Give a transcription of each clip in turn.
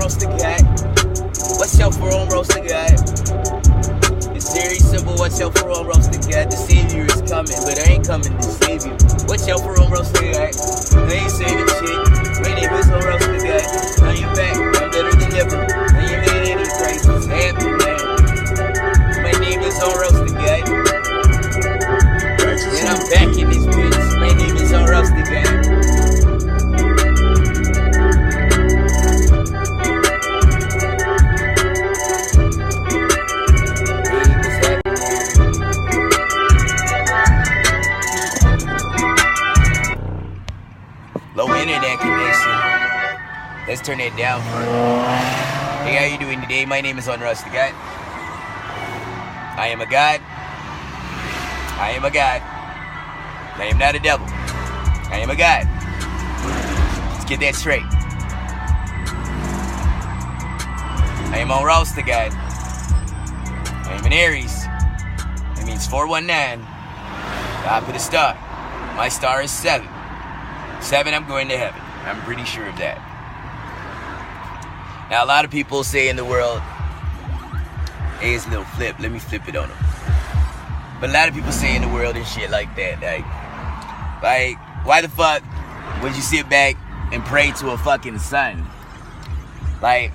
roast the cat? What's your for on roast the cat? It's very simple. What's your for on roast the cat? The savior is coming, but I ain't coming to save you. What's your for on roast the cat? They ain't saying the shit. My name is on roast the cat. Now you back. I'm better than ever. Now you made any crisis happen, man. My name is on roast the cat. And I'm back in this bitch. My name is on roast the cat. Low internet connection. Let's turn that down for it. Hey, how you doing today? My name is Unrust the God. I am a God. I am a God. I am not a devil. I am a God. Let's get that straight. I am on roast the God. I am an Aries. That means 419. Top of the star. My star is 7. 7, I'm going to heaven. I'm pretty sure of that. Now, a lot of people say in the world, hey, it's a little flip. Let me flip it on them. But a lot of people say in the world and shit like that, like, why the fuck would you sit back and pray to a fucking sun? Like,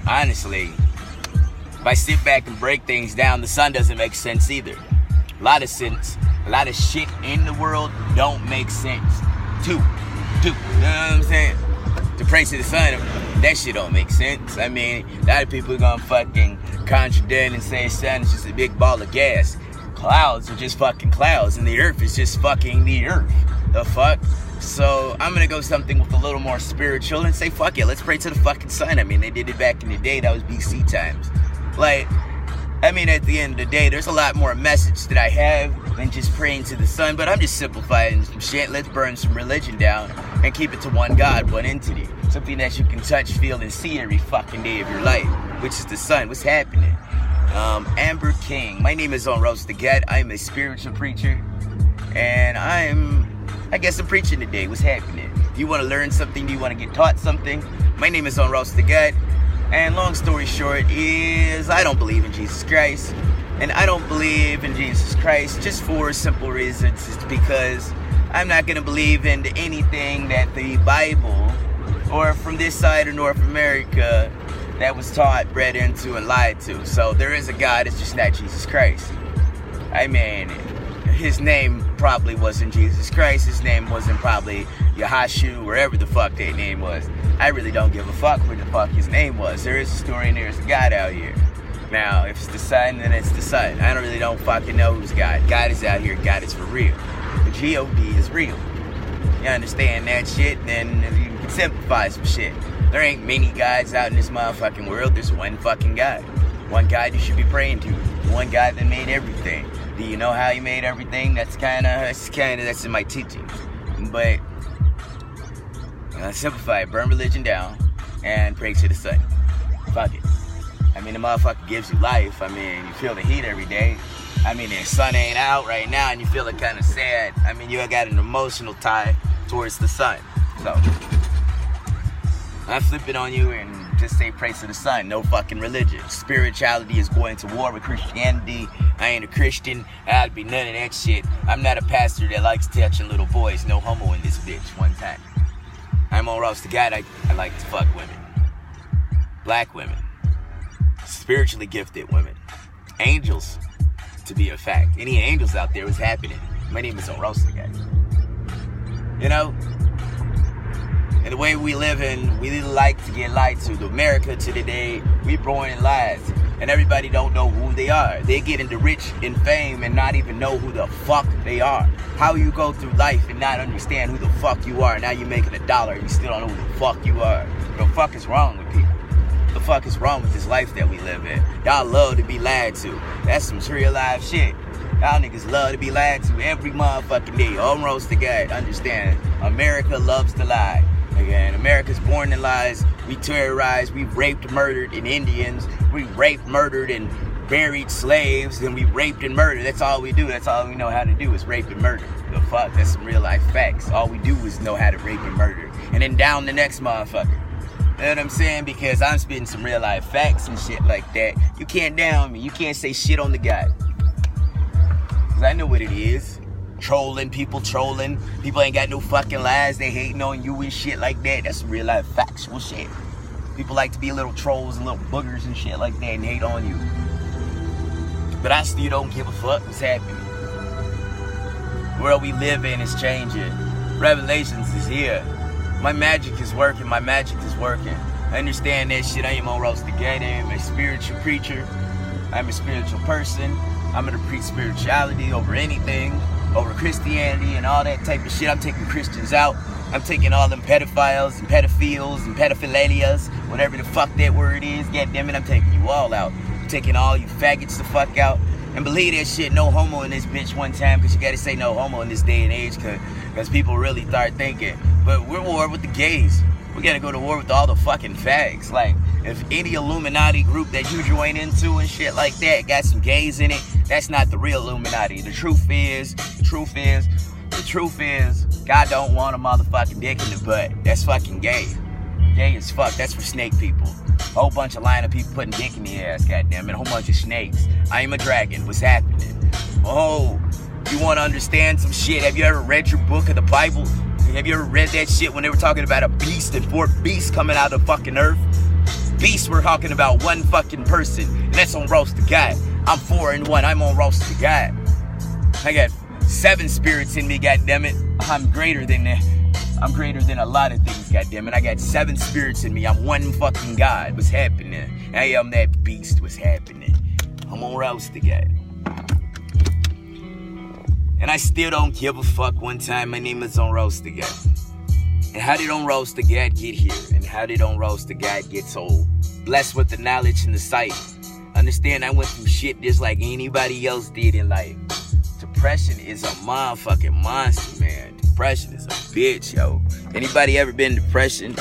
honestly, if I sit back and break things down, the sun doesn't make sense either. A lot of shit in the world don't make sense. You know what I'm saying? To pray to the sun, that shit don't make sense. I mean, a lot of people are gonna fucking contradict and say sun is just a big ball of gas. Clouds are just fucking clouds, and the earth is just fucking the earth. The fuck? So I'm gonna go something with a little more spiritual and say, fuck it, let's pray to the fucking sun. I mean, they did it back in the day. That was BC times. Like, I mean, at the end of the day, there's a lot more message that I have than just praying to the sun, but I'm just simplifying some shit. Let's burn some religion down and keep it to one God, one entity. Something that you can touch, feel, and see every fucking day of your life, which is the sun. What's happening? Amber King. My name is On Roast the Gut. I'm a spiritual preacher, and I'm preaching today. What's happening? Do you want to learn something? Do you want to get taught something? My name is On Roast the Gut. And long story short is, I don't believe in Jesus Christ. And I don't believe in Jesus Christ just for simple reasons. It's because I'm not going to believe in anything that the Bible, or from this side of North America, that was taught, bred into, and lied to. So there is a God, it's just not Jesus Christ. I mean, his name probably wasn't Jesus Christ. His name wasn't probably Yahashu, wherever the fuck that name was. I really don't give a fuck where the fuck his name was. There is a story and there's a God out here. Now, if it's the sun, then it's the sun. I don't fucking know who's God. God is out here. God is for real. The G-O-D is real. You understand that shit, then you can simplify some shit. There ain't many gods out in this motherfucking world. There's one fucking God. One God you should be praying to. One God that made everything. Do you know how he made everything? That's in my teachings. But simplify it, burn religion down, and pray to the sun. Fuck it. I mean, the motherfucker gives you life. I mean, you feel the heat every day. I mean, the sun ain't out right now, and you feeling kind of sad. I mean, you got an emotional tie towards the sun. So, I flip it on you and just say pray to the sun. No fucking religion. Spirituality is going to war with Christianity. I ain't a Christian. I'd be none of that shit. I'm not a pastor that likes touching little boys. No homo in this bitch one time. I'm on roast the God. I like to fuck women. Black women. Spiritually gifted women. Angels, to be a fact. Any angels out there, what's happening? My name is On Roast the God. You know? And the way we live in, we like to get lied to. The America to today, we born in lies. And everybody don't know who they are. They get into rich and fame and not even know who the fuck they are. How you go through life and not understand who the fuck you are. Now you're making $1 and you still don't know who the fuck you are. What the fuck is wrong with people? What the fuck is wrong with this life that we live in? Y'all love to be lied to. That's some real life shit. Y'all niggas love to be lied to every motherfucking day. On Roast the God. Understand, America loves to lie. Again, America's born in lies. We terrorized, we raped, murdered in Indians. We raped, murdered, and buried slaves. And we raped and murdered. That's all we do. That's all we know how to do is rape and murder. The fuck? That's some real life facts. All we do is know how to rape and murder. And then down the next motherfucker. You know what I'm saying? Because I'm spitting some real life facts and shit like that. You can't down me. You can't say shit on the guy. Because I know what it is. Trolling. People ain't got no fucking lies. They hating on you and shit like that. That's real life factual shit. People like to be little trolls and little boogers and shit like that and hate on you. But I still don't give a fuck what's happening. The world we live in is changing. Revelations is here. My magic is working. I understand that shit. I ain't gonna roast the gate. I am a spiritual preacher. I'm a spiritual person. I'm gonna preach spirituality over anything, over Christianity and all that type of shit. I'm taking Christians out. I'm taking all them pedophiles and pedophiles and pedophilalias, whatever the fuck that word is. Goddammit, I'm taking you all out. I'm taking all you faggots the fuck out. And believe that shit, no homo in this bitch one time, because you gotta say no homo in this day and age, because people really start thinking. But we're at war with the gays. We gotta go to war with all the fucking fags. Like, if any Illuminati group that you join into and shit like that got some gays in it, that's not the real Illuminati. The truth is, God don't want a motherfucking dick in the butt. That's fucking gay. Gay as fuck. That's for snake people. A whole bunch of lying people putting dick in the ass, goddammit. A whole bunch of snakes. I am a dragon. What's happening? Oh, you want to understand some shit? Have you ever read your book of the Bible? Have you ever read that shit when they were talking about a beast and 4 beasts coming out of fucking earth? Beasts were talking about one fucking person, and that's on Roast the God. I'm 4 in 1. I'm on Roast the God. I got 7 spirits in me, goddammit. I'm greater than that. I'm greater than a lot of things, goddammit. I got 7 spirits in me. I'm one fucking God. What's happening? I am that beast. What's happening? I'm on Roast the God. And I still don't give a fuck. One time, my name is on Roast the God. And how did on Roast the God get here? And how did on Roast the God get so blessed with the knowledge and the sight? Understand, I went through shit just like anybody else did in life. Depression is a motherfucking monster, man. Depression is a bitch, yo. Anybody ever been in depression?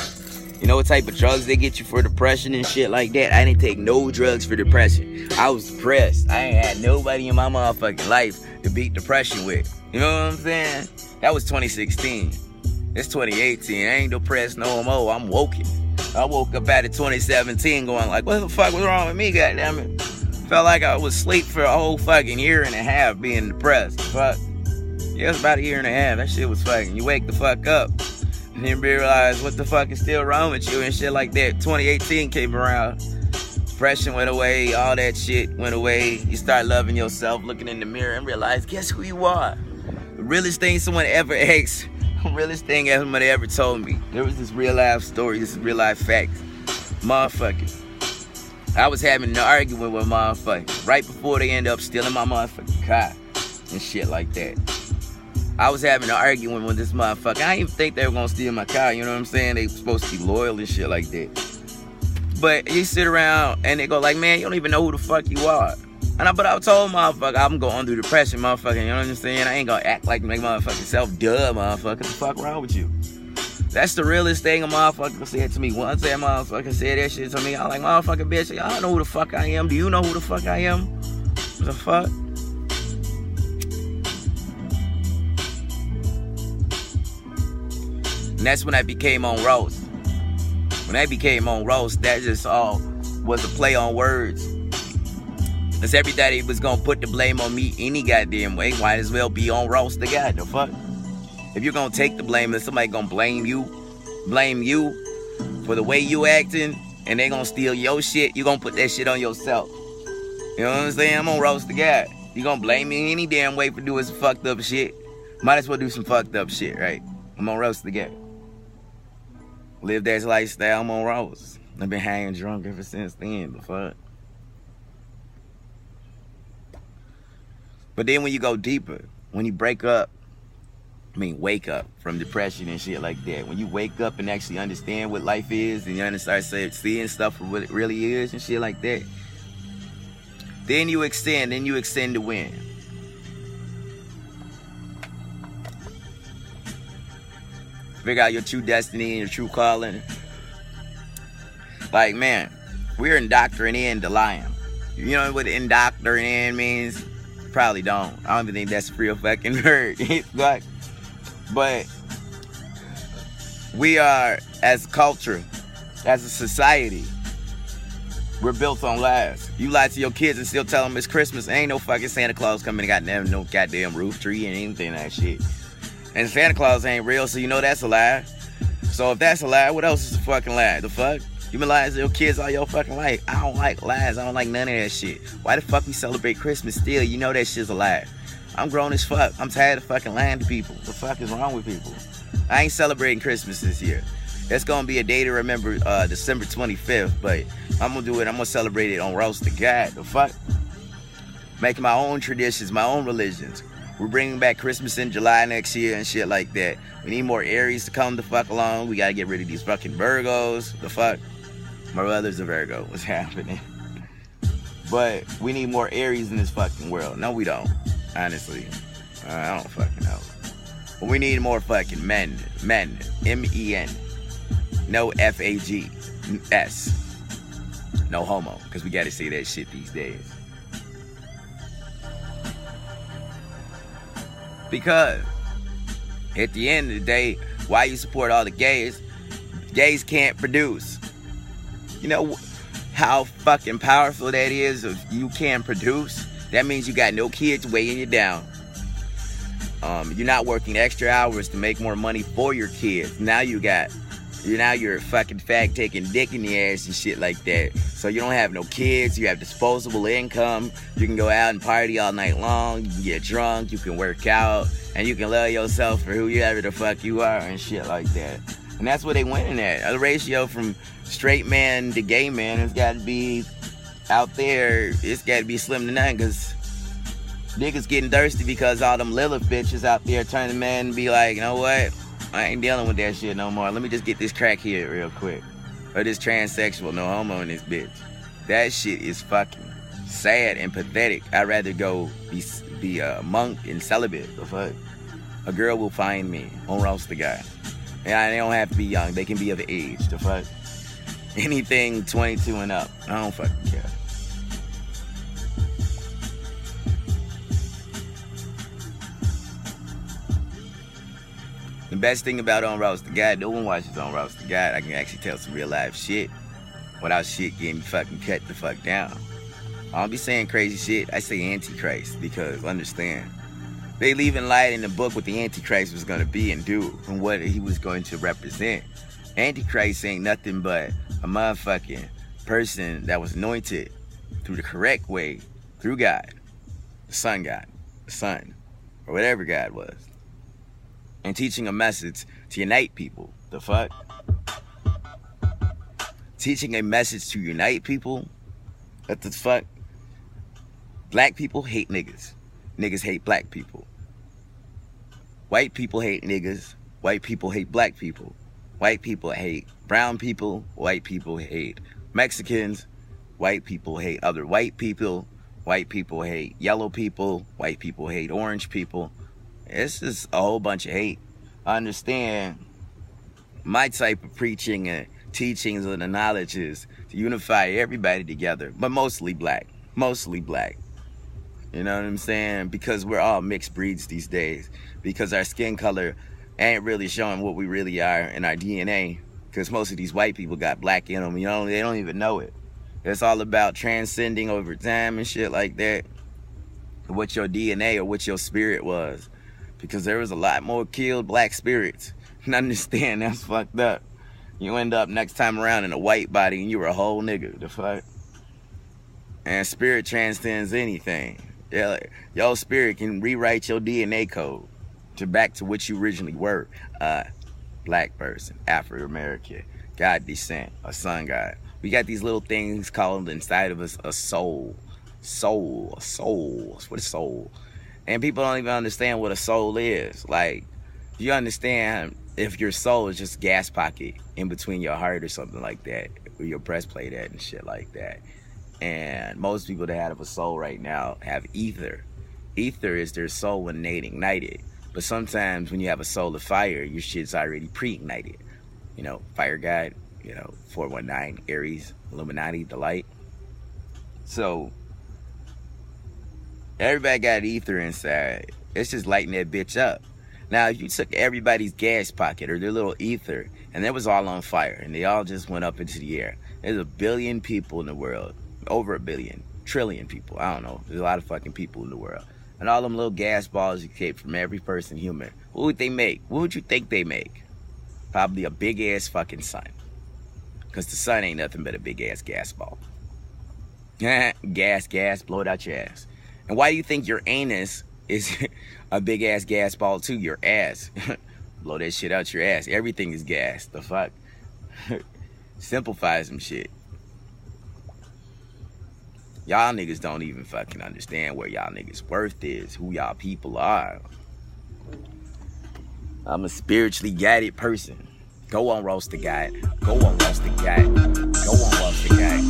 You know what type of drugs they get you for depression and shit like that? I didn't take no drugs for depression. I was depressed. I ain't had nobody in my motherfucking life to beat depression with. You know what I'm saying? That was 2016. It's 2018. I ain't depressed no more. I'm woken. I woke up out of 2017 going like, what the fuck was wrong with me, goddammit? Felt like I was asleep for a whole fucking year and a half being depressed. Fuck. Yeah, it was about a year and a half. That shit was fucking. You wake the fuck up and then realize what the fuck is still wrong with you and shit like that. 2018 came around. Depression went away. All that shit went away. You start loving yourself, looking in the mirror and realize, guess who you are? The realest thing someone ever asked. The realest thing somebody ever told me. There was this real life story. This is real life facts. Motherfucker. I was having an argument with motherfuckers right before they end up stealing my motherfucking car and shit like that. I was having an argument with this motherfucker. I didn't even think they were gonna steal my car, you know what I'm saying? They were supposed to be loyal and shit like that. But you sit around and they go like, man, you don't even know who the fuck you are. But I told motherfucker, I'm going through depression, motherfucker, you know what I'm saying? I ain't gonna act like my motherfucking self, duh, motherfucker. What the fuck wrong with you? That's the realest thing a motherfucker said to me. Once that motherfucker said that shit to me, I'm like, motherfucker, bitch, I don't know who the fuck I am. Do you know who the fuck I am? What the fuck? And that's when I became on roast. When I became on roast, that just all was a play on words. Because everybody was gonna put the blame on me any goddamn way. Might as well be on roast the guy, the fuck? If you're gonna take the blame and somebody gonna blame you for the way you acting, and they gonna steal your shit, you gonna put that shit on yourself. You know what I'm saying? I'm gonna roast the guy. You gonna blame me any damn way for doing some fucked up shit? Might as well do some fucked up shit, right? I'm gonna roast the guy. Live that lifestyle, I'm on roast. I've been hanging drunk ever since then, the fuck. But then when you go deeper, when you wake up from depression and shit like that. When you wake up and actually understand what life is and you start seeing stuff for what it really is and shit like that, then you extend to win. Figure out your true destiny and your true calling. Like, man, we're indoctrinating the lion. You know what indoctrinating means? Probably don't. I don't even think that's a real fucking word. But we are, as a culture, As a society, we're built on lies. You lie to your kids and still tell them it's Christmas. Ain't no fucking Santa Claus coming and no goddamn roof tree and anything like that shit. And Santa Claus ain't real, so you know that's a lie. So if that's a lie, what else is a fucking lie? The fuck? You been lying to your kids all your fucking life. I don't like lies. I don't like none of that shit. Why the fuck we celebrate Christmas still? You know that shit's a lie. I'm grown as fuck. I'm tired of fucking lying to people. The fuck is wrong with people? I ain't celebrating Christmas this year. It's gonna be a day to remember, December 25th, but I'm gonna do it. I'm gonna celebrate it on Roast to God. The fuck? Making my own traditions, my own religions. We're bringing back Christmas in July next year and shit like that. We need more Aries to come the fuck along. We gotta get rid of these fucking Virgos. The fuck? My brother's a Virgo. What's happening? But we need more Aries in this fucking world. No, we don't. Honestly. I don't fucking know. But we need more fucking men. Men. M-E-N. No F-A-G-S. No homo. Because we gotta say that shit these days. Because at the end of the day, why you support all the gays? Gays can't produce. You know how fucking powerful that is if you can produce? That means you got no kids weighing you down. You're not working extra hours to make more money for your kids. Now you're a fucking fag taking dick in the ass and shit like that. So you don't have no kids, you have disposable income, you can go out and party all night long, you can get drunk, you can work out, and you can love yourself for whoever the fuck you are and shit like that. And that's what they winning at. The ratio from straight man to gay man has got to be out there, it's got to be slim to none, because niggas getting thirsty because all them Lilith bitches out there turn to men and be like, you know what? I ain't dealing with that shit no more. Let me just get this crack here real quick. Or this transsexual, no homo in this bitch. That shit is fucking sad and pathetic. I'd rather go be a monk and celibate. The fuck? A girl will find me on Roast the Guy. And they don't have to be young. They can be of age. The fuck? Anything 22 and up. I don't fucking care. The best thing about On Roast the God, no one watches On Roast the God. I can actually tell some real life shit without shit getting fucking cut the fuck down. I don't be saying crazy shit. I say Antichrist because, understand, they leaving light in the book what the Antichrist was going to be and do and what he was going to represent. Antichrist ain't nothing but a motherfucking person that was anointed through the correct way, through God, the Son, or whatever God was. And teaching a message to unite people. The fuck? Teaching a message to unite people? What the fuck? Black people hate niggas. Niggas hate black people. White people hate niggas. White people hate black people. White people hate brown people. White people hate Mexicans. White people hate other white people. White people hate yellow people. White people hate orange people. It's just a whole bunch of hate. I understand my type of preaching and teachings and the knowledge is to unify everybody together, but mostly black. Mostly black. You know what I'm saying? Because we're all mixed breeds these days. Because our skin color ain't really showing what we really are in our DNA. Because most of these white people got black in them. You know, they don't even know it. It's all about transcending over time and shit like that. What your DNA or what your spirit was. Because there was a lot more killed black spirits. And understand, that's fucked up. You end up next time around in a white body and you were a whole nigga. The fuck? And spirit transcends anything. Yeah, like, your spirit can rewrite your DNA code to back to what you originally were. Black person, Afro-American, God descent, a sun god. We got these little things called inside of us a soul. Soul. What is soul? And people don't even understand what a soul is. Like, you understand if your soul is just gas pocket in between your heart or something like that, where your breastplate at and shit like that. And most people that have a soul right now have ether. Ether is their soul when they ignited. But sometimes when you have a soul of fire, your shit's already pre-ignited. You know, fire god, 419, Aries, Illuminati, the light. So everybody got ether inside. It's just lighting that bitch up. Now, if you took everybody's gas pocket or their little ether, and it was all on fire, and they all just went up into the air, there's 1 billion people in the world, over 1 billion, trillion people, I don't know, there's a lot of fucking people in the world, and all them little gas balls you take from every person human, what would they make? What would you think they make? Probably a big ass fucking sun, because the sun ain't nothing but a big ass gas ball. Gas, blow it out your ass. And why do you think your anus is a big ass gas ball too? Your ass. Blow that shit out your ass. Everything is gas. The fuck? Simplify some shit. Y'all niggas don't even fucking understand where y'all niggas' worth is, who y'all people are. I'm a spiritually guided person. Go on, Roast the Guy. Go on, Roast the Guy. Go on, Roast the Guy.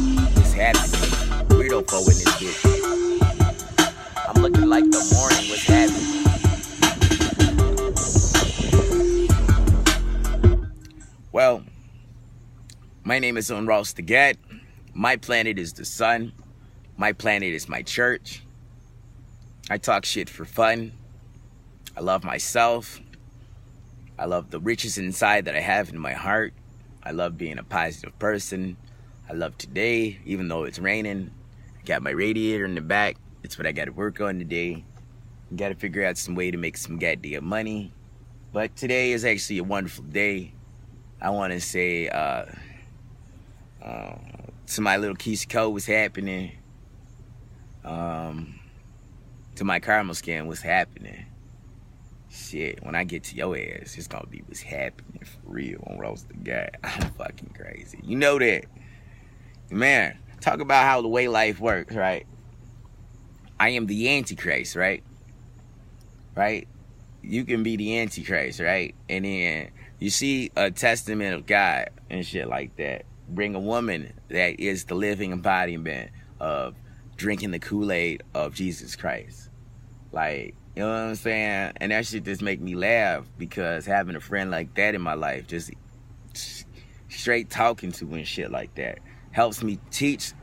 It's happening. Weirdo foe in this bitch. I'm looking like the morning was happening. Well, my name is Roast the Guy. My planet is the sun. My planet is my church. I talk shit for fun. I love myself. I love the riches inside that I have in my heart. I love being a positive person. I love today, even though it's raining. I got my radiator in the back. It's what I got to work on today. I got to figure out some way to make some goddamn money. But today is actually a wonderful day. I want to say to my little Keisha Cole, what's happening? To my caramel skin, what's happening? Shit, when I get to your ass, it's gonna be what's happening for real on Roast the Guy. I'm fucking crazy. You know that. Man, talk about how the way life works, right? I am the Antichrist, right? Right? You can be the Antichrist, right? And then you see a testament of God and shit like that. Bring a woman that is the living embodiment of drinking the Kool-Aid of Jesus Christ. Like, you know what I'm saying? And that shit just make me laugh, because having a friend like that in my life, just straight talking to and shit like that, helps me teach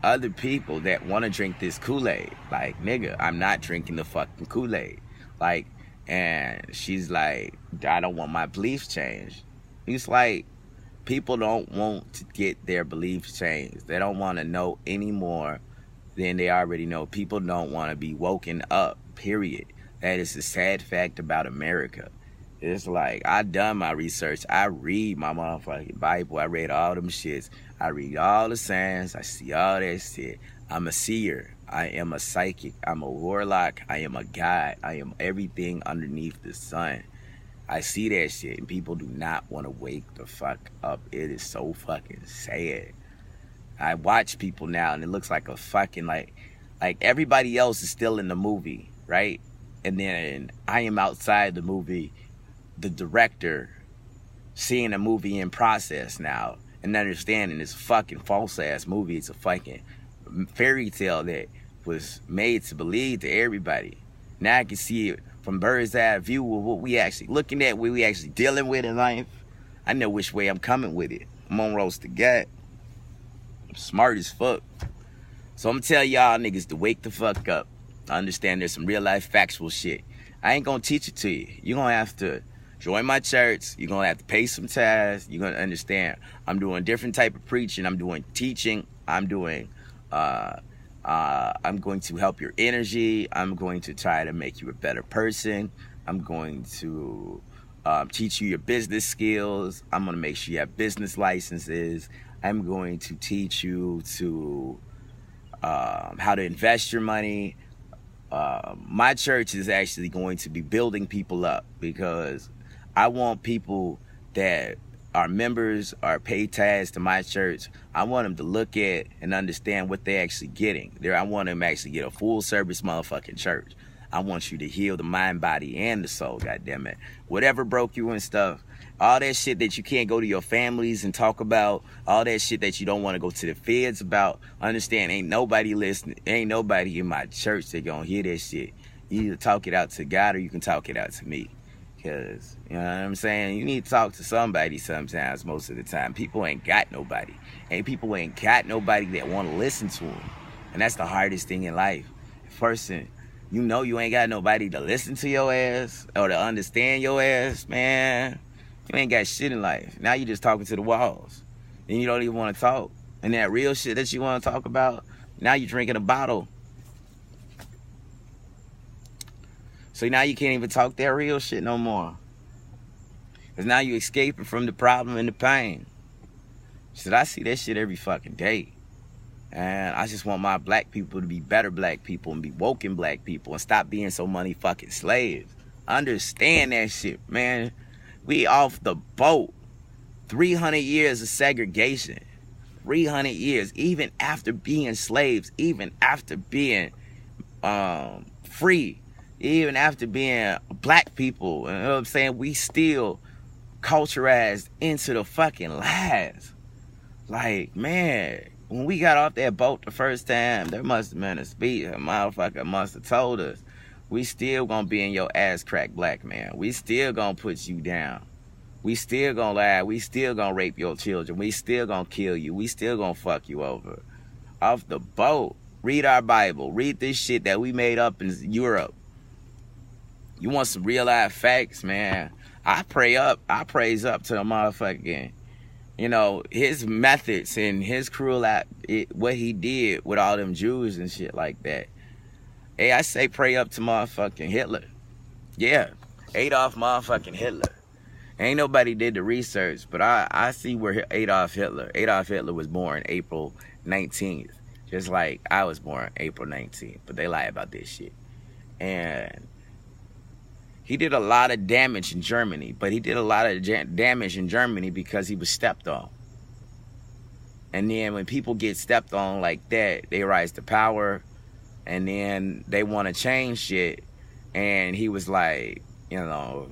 other people that want to drink this Kool-Aid. Like, nigga, I'm not drinking the fucking Kool-Aid. Like, and she's like, I don't want my beliefs changed. It's like, people don't want to get their beliefs changed. They don't want to know any more than they already know. People don't want to be woken up, period. That is the sad fact about America. It's like, I done my research. I read my motherfucking Bible. I read all them shits. I read all the signs. I see all that shit. I'm a seer. I am a psychic. I'm a warlock. I am a god. I am everything underneath the sun. I see that shit, and people do not want to wake the fuck up. It is so fucking sad. I watch people now, and it looks like a fucking, like everybody else is still in the movie, right? And then I am outside the movie, the director, seeing a movie in process now, and understanding it's a fucking false-ass movie. It's a fucking fairy tale that was made to believe to everybody. Now I can see it from bird's eye view of what we actually looking at, what we actually dealing with in life. I know which way I'm coming with it. I'm on Roast the Guy. I'm smart as fuck. So I'm gonna tell y'all niggas to wake the fuck up. I understand there's some real life factual shit. I ain't gonna teach it to you. You're gonna have to join my church. You're gonna have to pay some tithes. You're gonna understand. I'm doing different type of preaching. I'm doing teaching. I'm going to help your energy. I'm going to try to make you a better person. I'm going to teach you your business skills. I'm going to make sure you have business licenses. I'm going to teach you to how to invest your money. My church is actually going to be building people up, because I want people that are members or pay tithes to my church. I want them to look at and understand what they're actually getting. I want them to actually get a full service motherfucking church. I want you to heal the mind, body, and the soul, goddammit. Whatever broke you and stuff, all that shit that you can't go to your families and talk about, all that shit that you don't want to go to the feds about, understand, ain't nobody listening, ain't nobody in my church that gonna hear that shit. You either talk it out to God or you can talk it out to me. Because, you know what I'm saying, you need to talk to somebody sometimes, most of the time. People ain't got nobody. And people ain't got nobody that want to listen to them. And that's the hardest thing in life. A person You know you ain't got nobody to listen to your ass or to understand your ass, man. You ain't got shit in life. Now you just talking to the walls. And you don't even want to talk. And that real shit that you want to talk about, now you drinking a bottle. So now you can't even talk that real shit no more. Because now you escaping from the problem and the pain. So I see that shit every fucking day. And I just want my black people to be better black people and be woken black people and stop being so money fucking slaves. Understand that shit, man. We off the boat. 300 years of segregation. 300 years. Even after being slaves. Even after being free. Even after being black people. You know what I'm saying? We still culturized into the fucking lies. Like, man, when we got off that boat the first time, there must have been a speech. A motherfucker must have told us, we still gonna be in your ass crack, black man. We still gonna put you down. We still gonna lie. We still gonna rape your children. We still gonna kill you. We still gonna fuck you over. Off the boat. Read our Bible. Read this shit that we made up in Europe. You want some real life facts, man? I praise up to the motherfucking, you know, his methods and his cruel act, what he did with all them Jews and shit like that. Hey, I say pray up to motherfucking Hitler. Yeah, Adolf motherfucking Hitler. Ain't nobody did the research, but I see where Adolf Hitler was born April 19th. Just like I was born April 19th, but they lie about this shit. And he did a lot of damage in Germany, but he did a lot of damage in Germany because he was stepped on. And then when people get stepped on like that, they rise to power, and then they want to change shit. And he was like, you know,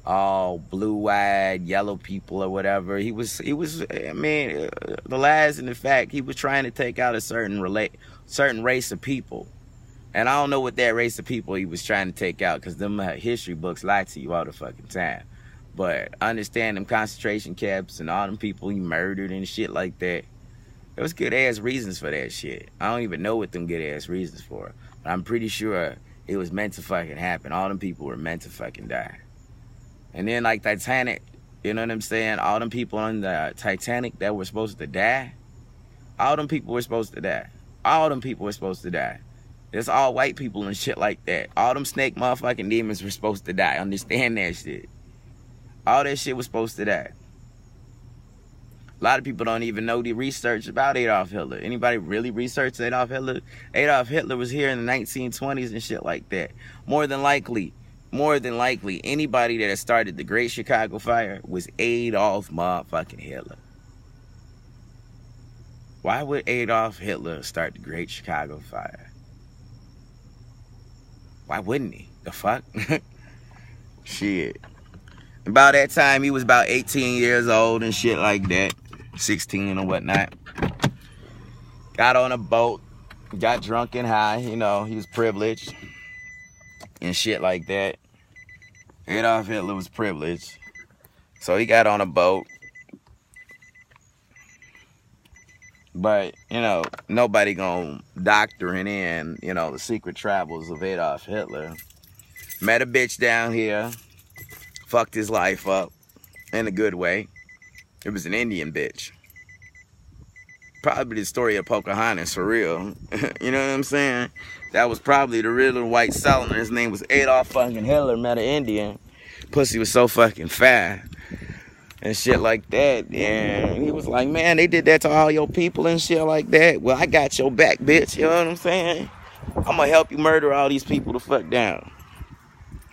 all blue-eyed, yellow people or whatever. He was. I mean, the lies and the fact, he was trying to take out a certain race of people. And I don't know what that race of people he was trying to take out, because them history books lie to you all the fucking time. But understand them concentration camps and all them people he murdered and shit like that. There was good ass reasons for that shit. I don't even know what them good ass reasons for. But I'm pretty sure it was meant to fucking happen. All them people were meant to fucking die. And then like Titanic, you know what I'm saying? All them people on the Titanic that were supposed to die, all them people were supposed to die. All them people were supposed to die. It's all white people and shit like that. All them snake motherfucking demons were supposed to die. Understand that shit. All that shit was supposed to die. A lot of people don't even know the research about Adolf Hitler. Anybody really researched Adolf Hitler? Adolf Hitler was here in the 1920s and shit like that. More than likely, anybody that has started the Great Chicago Fire was Adolf motherfucking Hitler. Why would Adolf Hitler start the Great Chicago Fire? Why wouldn't he? The fuck? Shit. About that time, he was about 18 years old and shit like that. 16 or whatnot. Got on a boat. Got drunk and high. You know, he was privileged. And shit like that. Adolf Hitler was privileged. So he got on a boat. But, you know, nobody gonna doctrine in, you know, the secret travels of Adolf Hitler. Met a bitch down here. Fucked his life up. In a good way. It was an Indian bitch. Probably the story of Pocahontas, for real. You know what I'm saying? That was probably the real white Solomon. His name was Adolf fucking Hitler. Met an Indian. Pussy was so fucking fat. And shit like that. And he was like, man, they did that to all your people and shit like that. Well, I got your back, bitch. You know what I'm saying? I'm gonna help you murder all these people the fuck down.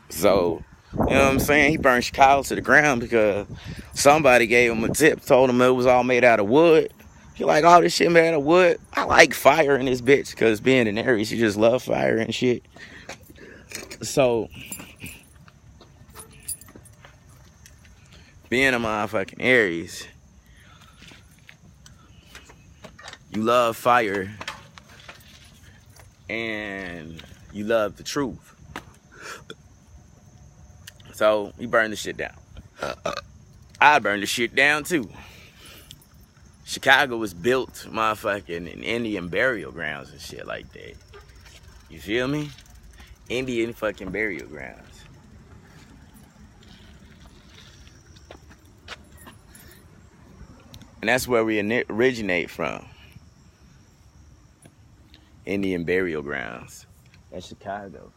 So, you know what I'm saying? He burned Chicago to the ground because somebody gave him a tip, told him it was all made out of wood. He like, all this shit made out of wood? I like fire in this bitch, because being an Aries, you just love fire and shit. So, being a motherfucking Aries, you love fire and you love the truth. So he burned the shit down. I burned the shit down too. Chicago was built motherfucking in Indian burial grounds and shit like that. You feel me? Indian fucking burial grounds. And that's where we originate from. Indian burial grounds. That's Chicago.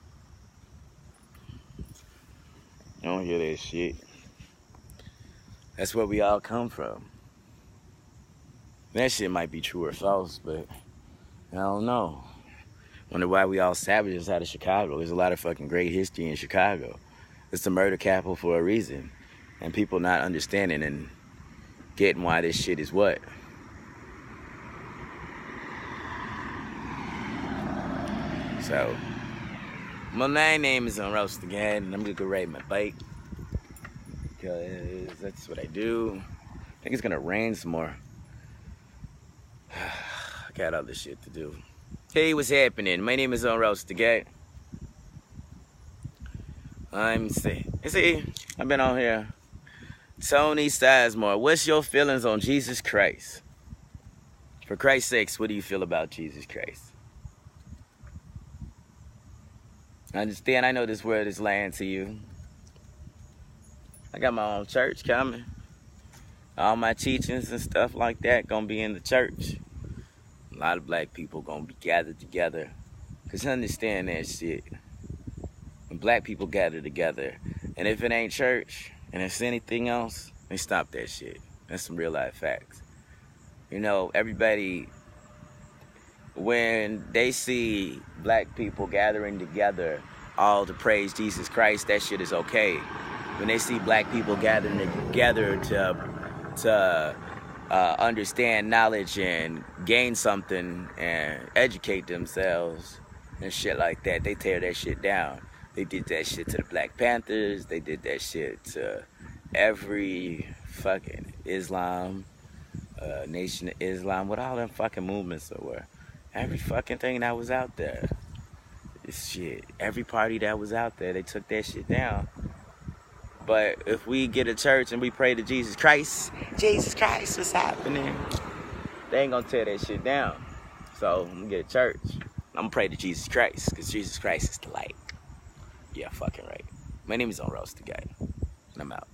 I don't hear that shit. That's where we all come from. That shit might be true or false, but I don't know. Wonder why we all savages out of Chicago. There's a lot of fucking great history in Chicago. It's the murder capital for a reason. And people not understanding and getting why this shit is what. So, my name is Unroasted again, and I'm gonna go ride my bike. Because that's what I do. I think it's gonna rain some more. I got other shit to do. Hey, what's happening? My name is Unroasted again. I've been on here. Tony Sizemore, what's your feelings on Jesus Christ? For Christ's sakes, what do you feel about Jesus Christ? I understand, I know this word is lying to you. I got my own church coming. All my teachings and stuff like that gonna be in the church. A lot of black people gonna be gathered together. Cause understand that shit. When black people gather together, and if it ain't church, and it's anything else, they stop that shit. That's some real life facts. You know, everybody, when they see black people gathering together all to praise Jesus Christ, that shit is okay. When they see black people gathering together to understand knowledge and gain something and educate themselves and shit like that, they tear that shit down. They did that shit to the Black Panthers. They did that shit to every fucking Islam, Nation of Islam, what all them fucking movements there were. Every fucking thing that was out there. This shit. Every party that was out there, they took that shit down. But if we get a church and we pray to Jesus Christ, what's happening? They ain't gonna tear that shit down. So I'm gonna get a church. I'm gonna pray to Jesus Christ, because Jesus Christ is the light. Yeah, fucking right. My name is Unroasted Guy, and I'm out.